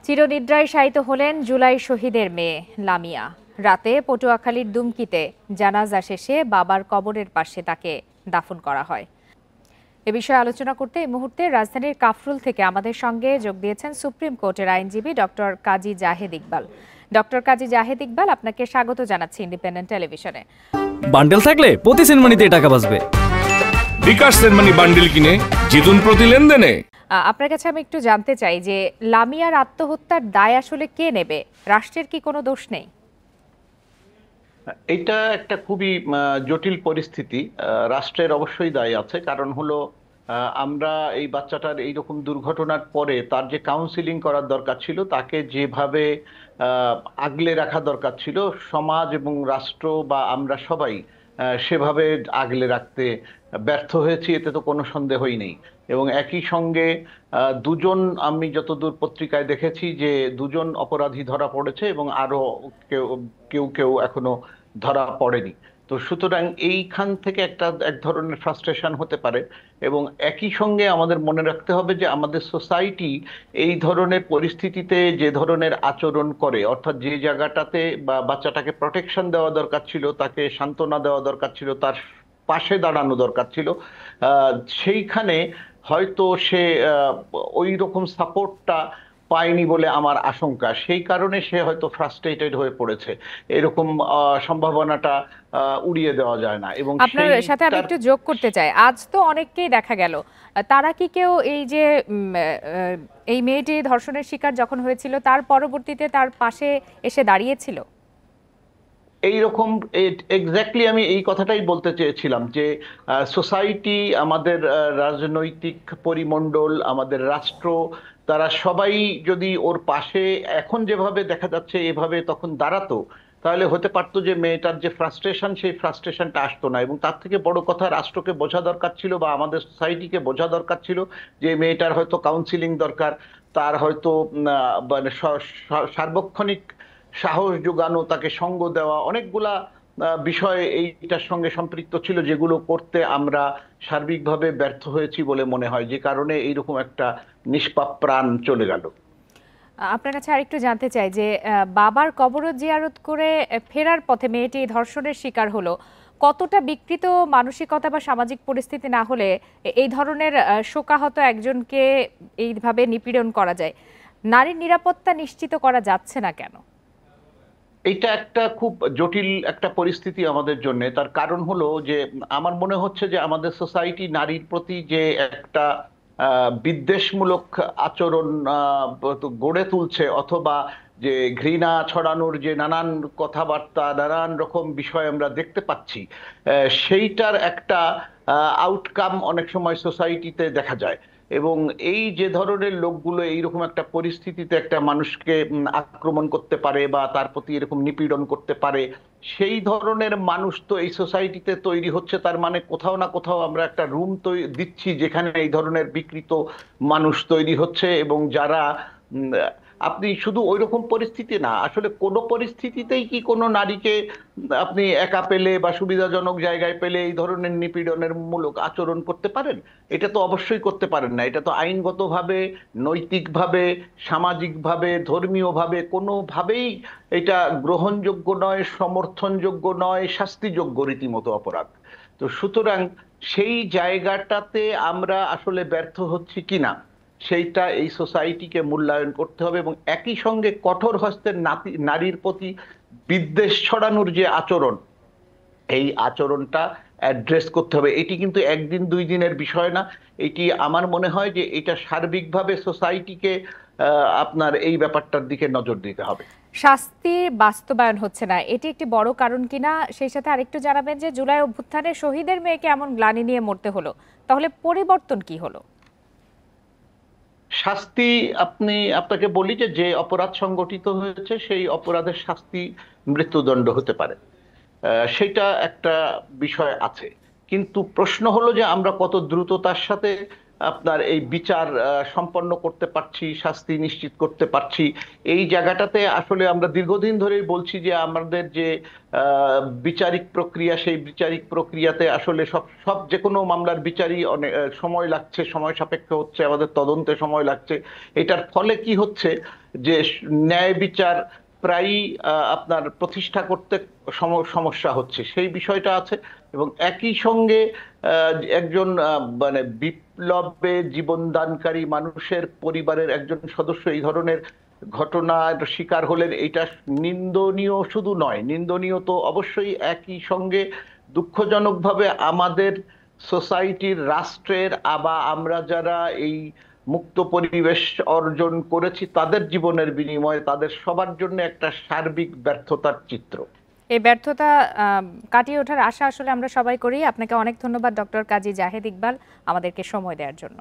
চিরনিদ্রায় শায়িত হলেন জুলাই শহীদের মেয়ে লামিয়া। রাতে পটুয়াখালীর দুমকিতে জানাজা শেষে বাবার কবরের পাশে তাকে দাফন করা হয়। এ বিষয়ে আলোচনা করতে এই মুহূর্তে রাজধানীর কাফরুল থেকে আমাদের সঙ্গে যোগ দিয়েছেন সুপ্রিম কোর্টের আইনজীবী ডক্টর কাজী জাহেদ ইকবাল। ডক্টর কাজী জাহেদ ইকবাল, আপনাকে স্বাগত জানাচ্ছি ইন্ডিপেন্ডেন্ট টেলিভিশনে। বান্ডেল থাকলে প্রতি সেনমানিতে টাকা বাঁচবে। বিকাশ সেনমানি বান্ডেল কিনে জিতুন প্রতি লেনদেনে। আপনার কাছে আমি একটু জানতে চাই যে লামিয়ার আত্মহত্যার দায় আসলে কে নেবে? রাষ্ট্রের কি কোনো দোষ নেই? এটা একটা খুবই জটিল পরিস্থিতি। রাষ্ট্রের অবশ্যই দায় আছে, কারণ হলো আমরা এই বাচ্চাটার এইরকম দুর্ঘটনার পরে তার যে কাউন্সিলিং করার দরকার ছিল, তাকে যেভাবে আগলে রাখা দরকার ছিল, সমাজ এবং রাষ্ট্র বা আমরা সবাই সেভাবে আগলে রাখতে ব্যর্থ হয়েছি, এতে তো কোনো সন্দেহই নেই। এবং একই সঙ্গে দুজন, আমি যতদূর পত্রিকায় দেখেছি যে দুজন অপরাধী ধরা পড়েছে এবং আরো কেউ কেউ কেউ এখনো ধরা পড়েনি। তো সুতরাং এইখান থেকে এক ধরনের ফ্রাস্ট্রেশন হতে পারে। এবং একই সঙ্গে আমাদের মনে রাখতে হবে যে আমাদের সোসাইটি এই ধরনের পরিস্থিতিতে যে ধরনের আচরণ করে, অর্থাৎ যে জায়গাটাতে বা বাচ্চাটাকে প্রোটেকশন দেওয়া দরকার ছিল, তাকে সান্ত্বনা দেওয়া দরকার ছিল, তার পাশে দাঁড়ানো দরকার ছিল, সেইখানে হয়তো সে ওই রকম সাপোর্টটা পায়নি বলে আমার আশঙ্কা। সেই কারণে সে হয়তো ফ্রাস্ট্রেটেড হয়ে পড়েছে, এরকম সম্ভাবনাটা উড়িয়ে দেওয়া যায় না। এবং আপনার সাথে আমি একটু যোগ করতে চাই, আজ তো অনেককেই দেখা গেল, তারা কি কেউ এই যে এই মেয়েটি ধর্ষণের শিকার যখন হয়েছিল তার পরবর্তীতে তার পাশে এসে দাঁড়িয়েছিল? এইরকম এক্স্যাক্টলি আমি এই কথাটাই বলতে চেয়েছিলাম যে সোসাইটি, আমাদের রাজনৈতিক পরিমণ্ডল, আমাদের রাষ্ট্র, তারা সবাই যদি ওর পাশে এখন যেভাবে দেখা যাচ্ছে এভাবে তখন দাঁড়াতো, তাহলে হতে পারতো যে মেয়েটার যে ফ্রাস্ট্রেশন, সেই ফ্রাস্ট্রেশনটা আসতো না। এবং তার থেকে বড় কথা, রাষ্ট্রকে বোঝা দরকার ছিল বা আমাদের সোসাইটিকে বোঝা দরকার ছিল যে মেয়েটার হয়তো কাউন্সিলিং দরকার, তার হয়তো মানে সার্বক্ষণিক সাহস যোগানো, তাকে সঙ্গ দেওয়া, অনেকগুলা বিষয় এইটার সঙ্গে সম্পৃক্ত ছিল, যেগুলো করতে আমরা সার্বিকভাবে ব্যর্থ হয়েছি বলে মনে হয়, যে কারণে এইরকম একটা নিষ্পাপ প্রাণ চলে গেল। আপনার কাছে আরেকটু জানতে চাই যে বাবার কবর জিয়ারত করে ফেরার পথে মেয়েটি ধর্ষণের শিকার হলো, কতটা বিকৃত মানসিকতা বা সামাজিক পরিস্থিতি না হলে এই ধরনের শোকাহত একজনকে এইভাবে নিপীড়ন করা যায়? নারীর নিরাপত্তা নিশ্চিত করা যাচ্ছে না কেন? এটা একটা খুব জটিল একটা পরিস্থিতি আমাদের জন্য। তার কারণ হলো যে আমার মনে হচ্ছে যে আমাদের সোসাইটি নারীর প্রতি যে একটা বিদ্বেষমূলক আচরণ গড়ে তুলছে, অথবা যে ঘৃণা ছড়ানোর যে নানান কথাবার্তা, নানান রকম বিষয় আমরা দেখতে পাচ্ছি, সেইটার একটা আউটকাম অনেক সময় সোসাইটিতে দেখা যায়। এবং এই যে ধরনের লোকগুলো এইরকম একটা পরিস্থিতিতে একটা মানুষকে আক্রমণ করতে পারে বা তার প্রতি এরকম নিপীড়ন করতে পারে, সেই ধরনের মানুষ তো এই সোসাইটিতে তৈরি হচ্ছে। তার মানে কোথাও না কোথাও আমরা একটা রুম দিচ্ছি যেখানে এই ধরনের বিকৃত মানুষ তৈরি হচ্ছে। এবং যারা আপনি শুধু ওই রকম পরিস্থিতি না, আসলে কোনো পরিস্থিতিতেই কি কোনো নারীকে আপনি একা পেলে বা সুবিধাজনক জায়গায় পেলে এই ধরনের নিপীড়নের মূলক আচরণ করতে পারেন? এটা তো অবশ্যই করতে পারেন না। এটা তো আইনগতভাবে, নৈতিকভাবে, সামাজিকভাবে, ধর্মীয়ভাবে কোনোভাবেই এটা গ্রহণযোগ্য নয়, সমর্থনযোগ্য নয়, শাস্তিযোগ্য, রীতিমতো অপরাধ। তো সুতরাং সেই জায়গাটাতে আমরা আসলে ব্যর্থ হচ্ছি কিনা, সেইটা এই সোসাইটিকে মূল্যায়ন করতে হবে। এবং একই সঙ্গে কঠোর হস্তের নারীর প্রতি বিদ্বেষ ছড়ানোর যে আচরণ, এই আচরণটা অ্যাড্রেস করতে হবে। এটি কিন্তু একদিন দুই দিনের বিষয় না। এটি আমার মনে হয় যে এটা সার্বিকভাবে সোসাইটিকে আপনার এই ব্যাপারটার দিকে নজর দিতে হবে। শাস্তির বাস্তবায়ন হচ্ছে না, এটি একটি বড় কারণ কিনা? সেই সাথে আরেকটু জানাবেন যে জুলাই অভ্যুত্থানে শহীদের মেয়েকে এমন গ্লানি নিয়ে মরতে হলো, তাহলে পরিবর্তন কি হলো? শাস্তি, আপনাকে বলি যে যে অপরাধ সংগঠিত হয়েছে সেই অপরাধের শাস্তি মৃত্যুদণ্ড হতে পারে, সেটা একটা বিষয় আছে। কিন্তু প্রশ্ন হলো যে আমরা কত দ্রুততার সাথে আপনার এই বিচার সম্পন্ন করতে পারছি, শাস্তি নিশ্চিত করতে পারছি। এই জায়গাটাতে আসলে আমরা দীর্ঘদিন ধরেই বলছি যে আমাদের যে বিচারিক প্রক্রিয়া, সেই বিচারিক প্রক্রিয়াতে আসলে সব সব যে কোনো মামলার বিচারই অনেক সময় লাগছে, সময় সাপেক্ষ হচ্ছে, আমাদের তদন্তে সময় লাগছে। এটার ফলে কি হচ্ছে যে ন্যায় বিচার প্রায়ই আপনার প্রতিষ্ঠা করতে সমস্যা হচ্ছে, সেই বিষয়টা আছে। এবং একই সঙ্গে একজন মানে বিপ্লবে জীবনদানকারী মানুষের পরিবারের একজন সদস্য এই ধরনের ঘটনার শিকার হলেন, এটা নিন্দনীয় শুধু নয়, নিন্দনীয় তো অবশ্যই, একই সঙ্গে দুঃখজনকভাবে আমাদের সোসাইটির, রাষ্ট্রের, আমরা যারা এই মুক্ত পরিবেশ অর্জন করেছি তাদের জীবনের বিনিময়ে তাদের সবার জন্য একটা সার্বিক ব্যর্থতার চিত্র। এই ব্যর্থতা কাটিয়ে ওঠার আশা আসলে আমরা সবাই করি। আপনাকে অনেক ধন্যবাদ ডক্টর কাজী জাহেদ ইকবাল আমাদেরকে সময় দেওয়ার জন্য।